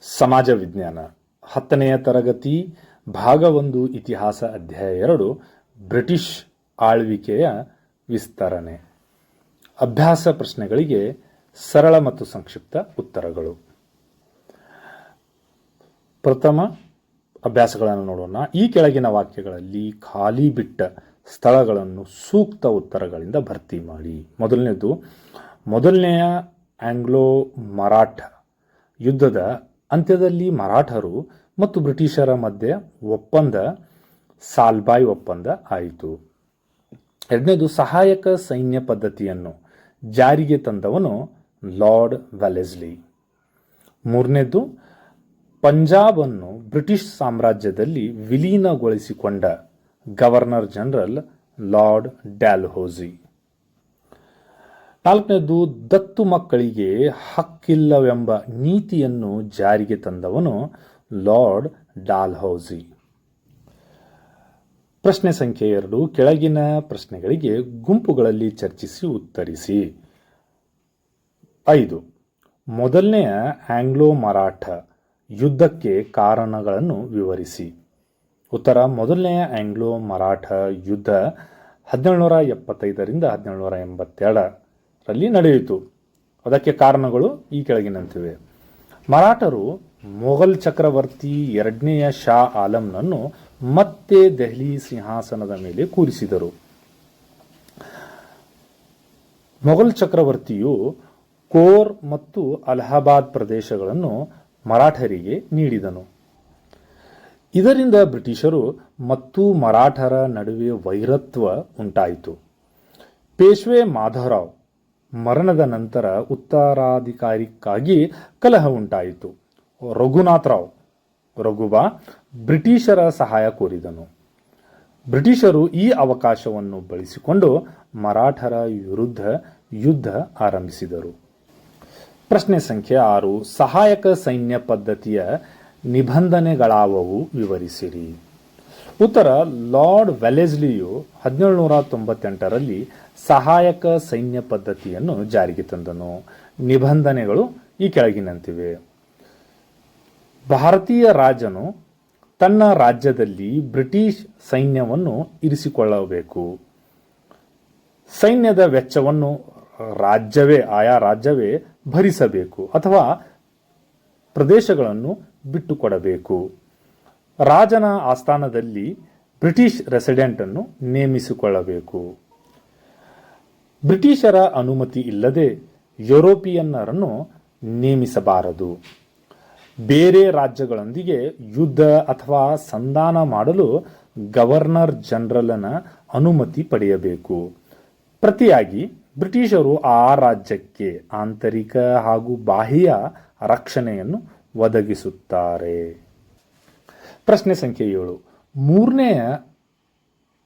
ಸಮಾಜ ವಿಜ್ಞಾನ 10ನೆಯ ತರಗತಿ ಭಾಗ 1 ಇತಿಹಾಸ ಅಧ್ಯಾಯ 2 ಬ್ರಿಟಿಷ್ ಆಳ್ವಿಕೆಯ ವಿಸ್ತರಣೆ. ಅಭ್ಯಾಸ ಪ್ರಶ್ನೆಗಳಿಗೆ ಸರಳ ಮತ್ತು ಸಂಕ್ಷಿಪ್ತ ಉತ್ತರಗಳು. ಪ್ರಥಮ ಅಭ್ಯಾಸಗಳನ್ನು ನೋಡೋಣ. ಈ ಕೆಳಗಿನ ವಾಕ್ಯಗಳಲ್ಲಿ ಖಾಲಿ ಬಿಟ್ಟ ಸ್ಥಳಗಳನ್ನು ಸೂಕ್ತ ಉತ್ತರಗಳಿಂದ ಭರ್ತಿ ಮಾಡಿ. ಮೊದಲನೇದು, ಮೊದಲನೆಯ ಆಂಗ್ಲೋ ಮರಾಠ ಯುದ್ಧದ ಅಂತ್ಯದಲ್ಲಿ ಮರಾಠರು ಮತ್ತು ಬ್ರಿಟಿಷರ ಮಧ್ಯೆ ಒಪ್ಪಂದ ಸಾಲ್ಬಾಯ್ ಒಪ್ಪಂದ ಆಯಿತು. ಎರಡನೇದು, ಸಹಾಯಕ ಸೈನ್ಯ ಪದ್ಧತಿಯನ್ನು ಜಾರಿಗೆ ತಂದವನು ಲಾರ್ಡ್ ವೆಲೆಸ್ಲಿ. ಮೂರನೇದು, ಪಂಜಾಬನ್ನು ಬ್ರಿಟಿಷ್ ಸಾಮ್ರಾಜ್ಯದಲ್ಲಿ ವಿಲೀನಗೊಳಿಸಿಕೊಂಡ ಗವರ್ನರ್ ಜನರಲ್ ಲಾರ್ಡ್ ಡ್ಯಾಲ್ಹೌಸಿ. ನಾಲ್ಕನೇದು, ದತ್ತು ಮಕ್ಕಳಿಗೆ ಹಕ್ಕಿಲ್ಲವೆಂಬ ನೀತಿಯನ್ನು ಜಾರಿಗೆ ತಂದವನು ಲಾರ್ಡ್ ಡಾಲ್ಹೌಸಿ. ಪ್ರಶ್ನೆ ಸಂಖ್ಯೆ 2, ಕೆಳಗಿನ ಪ್ರಶ್ನೆಗಳಿಗೆ ಗುಂಪುಗಳಲ್ಲಿ ಚರ್ಚಿಸಿ ಉತ್ತರಿಸಿ. 5, ಮೊದಲನೆಯ ಆಂಗ್ಲೋ ಮರಾಠ ಯುದ್ಧಕ್ಕೆ ಕಾರಣಗಳನ್ನು ವಿವರಿಸಿ. ಉತ್ತರ: ಮೊದಲನೆಯ ಆಂಗ್ಲೋ ಮರಾಠ ಯುದ್ಧ 1775ರಿಂದ 1782ರಲ್ಲಿ ನಡೆಯಿತು. ಅದಕ್ಕೆ ಕಾರಣಗಳು ಈ ಕೆಳಗಿನಂತಿವೆ. ಮರಾಠರು ಮೊಘಲ್ ಚಕ್ರವರ್ತಿ 2ನೇಯ ಶಾ ಆಲಂನನ್ನು ಮತ್ತೆ ದೆಹಲಿ ಸಿಂಹಾಸನದ ಮೇಲೆ ಕೂರಿಸಿದರು. ಮೊಘಲ್ ಚಕ್ರವರ್ತಿಯು ಕೋರ್ ಮತ್ತು ಅಲಹಾಬಾದ್ ಪ್ರದೇಶಗಳನ್ನು ಮರಾಠರಿಗೆ ನೀಡಿದನು. ಇದರಿಂದ ಬ್ರಿಟಿಷರು ಮತ್ತು ಮರಾಠರ ನಡುವೆ ವೈರತ್ವ ಉಂಟಾಯಿತು. ಪೇಶ್ವೆ ಮಾಧವರಾವ್ ಮರಣದ ನಂತರ ಉತ್ತರಾಧಿಕಾರಿಕ್ಕಾಗಿ ಕಲಹ ಉಂಟಾಯಿತು. ರಘುಬಾ ಬ್ರಿಟಿಷರ ಸಹಾಯ ಕೋರಿದನು. ಬ್ರಿಟಿಷರು ಈ ಅವಕಾಶವನ್ನು ಬಳಸಿಕೊಂಡು ಮರಾಠರ ವಿರುದ್ಧ ಯುದ್ಧ ಆರಂಭಿಸಿದರು. ಪ್ರಶ್ನೆ ಸಂಖ್ಯೆ 6, ಸಹಾಯಕ ಸೈನ್ಯ ಪದ್ಧತಿಯ ನಿಬಂಧನೆಗಳಾವವು ವಿವರಿಸಿರಿ. ಉತ್ತರ: ಲಾರ್ಡ್ ವೆಲೆಸ್ಲಿಯು 1798ರಲ್ಲಿ ಸಹಾಯಕ ಸೈನ್ಯ ಪದ್ಧತಿಯನ್ನು ಜಾರಿಗೆ ತಂದನು. ನಿಬಂಧನೆಗಳು ಈ ಕೆಳಗಿನಂತಿವೆ. ಭಾರತೀಯ ರಾಜನು ತನ್ನ ರಾಜ್ಯದಲ್ಲಿ ಬ್ರಿಟಿಷ್ ಸೈನ್ಯವನ್ನು ಇರಿಸಿಕೊಳ್ಳಬೇಕು. ಸೈನ್ಯದ ವೆಚ್ಚವನ್ನು ಆಯಾ ರಾಜ್ಯವೇ ಭರಿಸಬೇಕು ಅಥವಾ ಪ್ರದೇಶಗಳನ್ನು ಬಿಟ್ಟುಕೊಡಬೇಕು. ರಾಜನ ಆಸ್ಥಾನದಲ್ಲಿ ಬ್ರಿಟಿಷ್ ರೆಸಿಡೆಂಟ್ ಅನ್ನು ನೇಮಿಸಿಕೊಳ್ಳಬೇಕು. ಬ್ರಿಟಿಷರ ಅನುಮತಿ ಇಲ್ಲದೆ ಯುರೋಪಿಯನ್ನರನ್ನು ನೇಮಿಸಬಾರದು. ಬೇರೆ ರಾಜ್ಯಗಳೊಂದಿಗೆ ಯುದ್ಧ ಅಥವಾ ಸಂಧಾನ ಮಾಡಲು ಗವರ್ನರ್ ಜನರಲ್ನ ಅನುಮತಿ ಪಡೆಯಬೇಕು. ಪ್ರತಿಯಾಗಿ ಬ್ರಿಟಿಷರು ಆ ರಾಜ್ಯಕ್ಕೆ ಆಂತರಿಕ ಹಾಗೂ ಬಾಹ್ಯ ರಕ್ಷಣೆಯನ್ನು ಒದಗಿಸುತ್ತಾರೆ. ಪ್ರಶ್ನೆ ಸಂಖ್ಯೆ 7, ಮೂರನೆಯ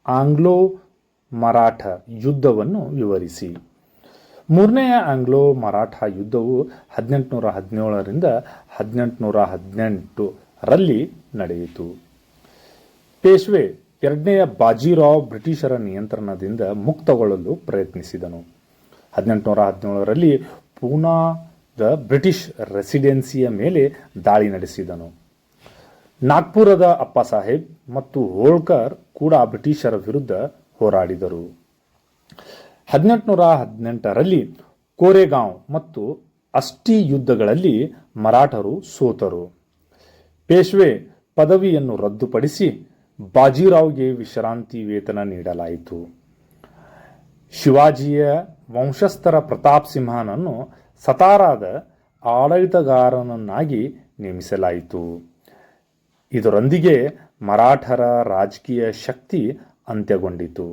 ಆಂಗ್ಲೋ ಮರಾಠ ಯುದ್ಧವನ್ನು ವಿವರಿಸಿ. ಮೂರನೆಯ ಆಂಗ್ಲೋ ಮರಾಠ ಯುದ್ಧವು 1817ರಿಂದ 1818ರಲ್ಲಿ ನಡೆಯಿತು. ಪೇಶ್ವೆ 2ನೇಯ ಬಾಜಿರಾವ್ ಬ್ರಿಟಿಷರ ನಿಯಂತ್ರಣದಿಂದ ಮುಕ್ತಗೊಳ್ಳಲು ಪ್ರಯತ್ನಿಸಿದನು. 1817ರಲ್ಲಿ ಪೂನಾದ ಬ್ರಿಟಿಷ್ ರೆಸಿಡೆನ್ಸಿಯ ಮೇಲೆ ದಾಳಿ ನಡೆಸಿದನು. ನಾಗ್ಪುರದ ಅಪ್ಪಾಸಾಹೇಬ್ ಮತ್ತು ಹೋಳ್ಕರ್ ಕೂಡ ಬ್ರಿಟಿಷರ ವಿರುದ್ಧ ಹೋರಾಡಿದರು. 1818ರಲ್ಲಿ ಕೋರೆಗಾಂವ್ ಮತ್ತು ಅಸ್ಟಿ ಯುದ್ಧಗಳಲ್ಲಿ ಮರಾಠರು ಸೋತರು. ಪೇಶ್ವೆ ಪದವಿಯನ್ನು ರದ್ದುಪಡಿಸಿ ಬಾಜಿರಾವ್ಗೆ ವಿಶ್ರಾಂತಿ ವೇತನ ನೀಡಲಾಯಿತು. ಶಿವಾಜಿಯ ವಂಶಸ್ಥರ ಪ್ರತಾಪ್ ಸಿಂಹನನ್ನು ಸತಾರಾದ ಆಡಳಿತಗಾರನನ್ನಾಗಿ ನೇಮಿಸಲಾಯಿತು. ಇದರೊಂದಿಗೆ ಮರಾಠರ ರಾಜಕೀಯ ಶಕ್ತಿ ಅಂತ್ಯಗೊಂಡಿತು.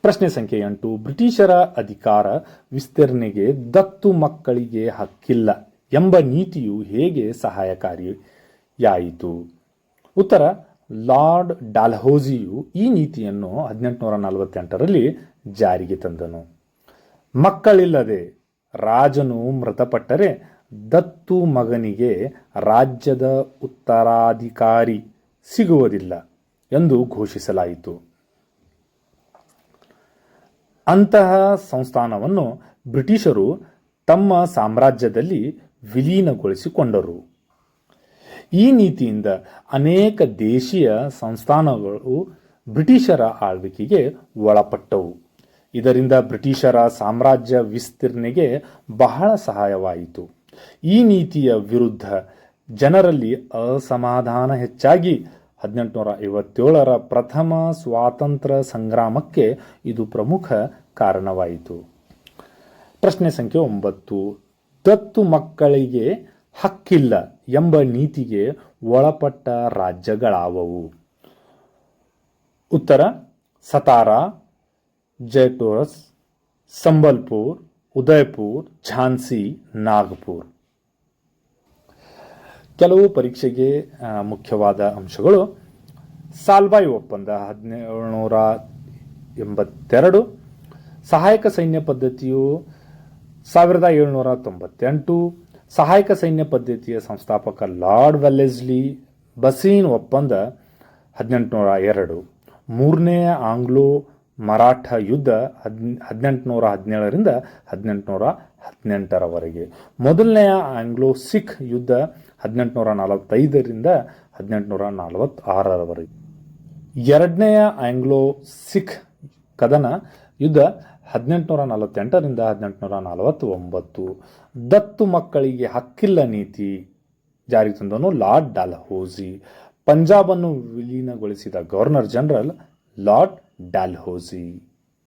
ಪ್ರಶ್ನೆ ಸಂಖ್ಯೆ 8, ಬ್ರಿಟಿಷರ ಅಧಿಕಾರ ವಿಸ್ತರಣೆಗೆ ದತ್ತು ಮಕ್ಕಳಿಗೆ ಹಕ್ಕಿಲ್ಲ ಎಂಬ ನೀತಿಯು ಹೇಗೆ ಸಹಾಯಕಾರಿಯಾಯಿತು? ಉತ್ತರ: ಲಾರ್ಡ್ ಡಾಲ್ಹೌಸಿಯು ಈ ನೀತಿಯನ್ನು 1848ರಲ್ಲಿ ಜಾರಿಗೆ ತಂದನು. ಮಕ್ಕಳಿಲ್ಲದೆ ರಾಜನು ಮೃತಪಟ್ಟರೆ ದತ್ತು ಮಗನಿಗೆ ರಾಜ್ಯದ ಉತ್ತರಾಧಿಕಾರಿ ಸಿಗುವುದಿಲ್ಲ ಎಂದು ಘೋಷಿಸಲಾಯಿತು. ಅಂತಹ ಸಂಸ್ಥಾನವನ್ನು ಬ್ರಿಟಿಷರು ತಮ್ಮ ಸಾಮ್ರಾಜ್ಯದಲ್ಲಿ ವಿಲೀನಗೊಳಿಸಿಕೊಂಡರು. ಈ ನೀತಿಯಿಂದ ಅನೇಕ ದೇಶೀಯ ಸಂಸ್ಥಾನಗಳು ಬ್ರಿಟಿಷರ ಆಳ್ವಿಕೆಗೆ ಒಳಪಟ್ಟವು. ಇದರಿಂದ ಬ್ರಿಟಿಷರ ಸಾಮ್ರಾಜ್ಯ ವಿಸ್ತರಣೆಗೆ ಬಹಳ ಸಹಾಯವಾಯಿತು. ಈ ನೀತಿಯ ವಿರುದ್ಧ ಜನರಲ್ಲಿ ಅಸಮಾಧಾನ ಹೆಚ್ಚಾಗಿ 1857ರ ಪ್ರಥಮ ಸ್ವಾತಂತ್ರ್ಯ ಸಂಗ್ರಾಮಕ್ಕೆ ಇದು ಪ್ರಮುಖ ಕಾರಣವಾಯಿತು. ಪ್ರಶ್ನೆ ಸಂಖ್ಯೆ 9. ದತ್ತು ಮಕ್ಕಳಿಗೆ ಹಕ್ಕಿಲ್ಲ ಎಂಬ ನೀತಿಗೆ ಒಳಪಟ್ಟ ರಾಜ್ಯಗಳಾವವು? ಉತ್ತರ: ಸತಾರಾ, ಜೈಪುರ್, ಸಂಬಲ್ಪುರ್, ಉದಯಪುರ್, ಝಾನ್ಸಿ, ನಾಗಪುರ್. ಕೆಲವು ಪರೀಕ್ಷೆಗೆ ಮುಖ್ಯವಾದ ಅಂಶಗಳು: ಸಾಲ್ಬಾಯಿ ಒಪ್ಪಂದ 1782, ಸಹಾಯಕ ಸೈನ್ಯ ಪದ್ಧತಿಯು 1798, ಸಹಾಯಕ ಸೈನ್ಯ ಪದ್ಧತಿಯ ಸಂಸ್ಥಾಪಕ ಲಾರ್ಡ್ ವೆಲ್ಲೆಸ್ಲಿ, ಬಸೀನ್ ಒಪ್ಪಂದ 1802, ಮೂರನೆಯ ಆಂಗ್ಲೋ ಮರಾಠ ಯುದ್ಧ 1817ರಿಂದ 1818ರವರೆಗೆ, ಮೊದಲನೆಯ ಆಂಗ್ಲೋ ಸಿಖ್ ಯುದ್ಧ 1845ರಿಂದ 1846ರವರೆಗೆ, ಎರಡನೆಯ ಆಂಗ್ಲೋ ಸಿಖ್ ಕದನ ಯುದ್ಧ 1848ರಿಂದ 1849. ದತ್ತು ಮಕ್ಕಳಿಗೆ ಹಕ್ಕಿಲ್ಲ ನೀತಿ ಜಾರಿ ತಂದನು ಲಾರ್ಡ್ ಡಾಲ್ಹೌಸಿ. ಪಂಜಾಬನ್ನು ವಿಲೀನಗೊಳಿಸಿದ ಗವರ್ನರ್ ಜನರಲ್ ಲಾರ್ಡ್ ಡಾಲ್ಹೌಸಿ.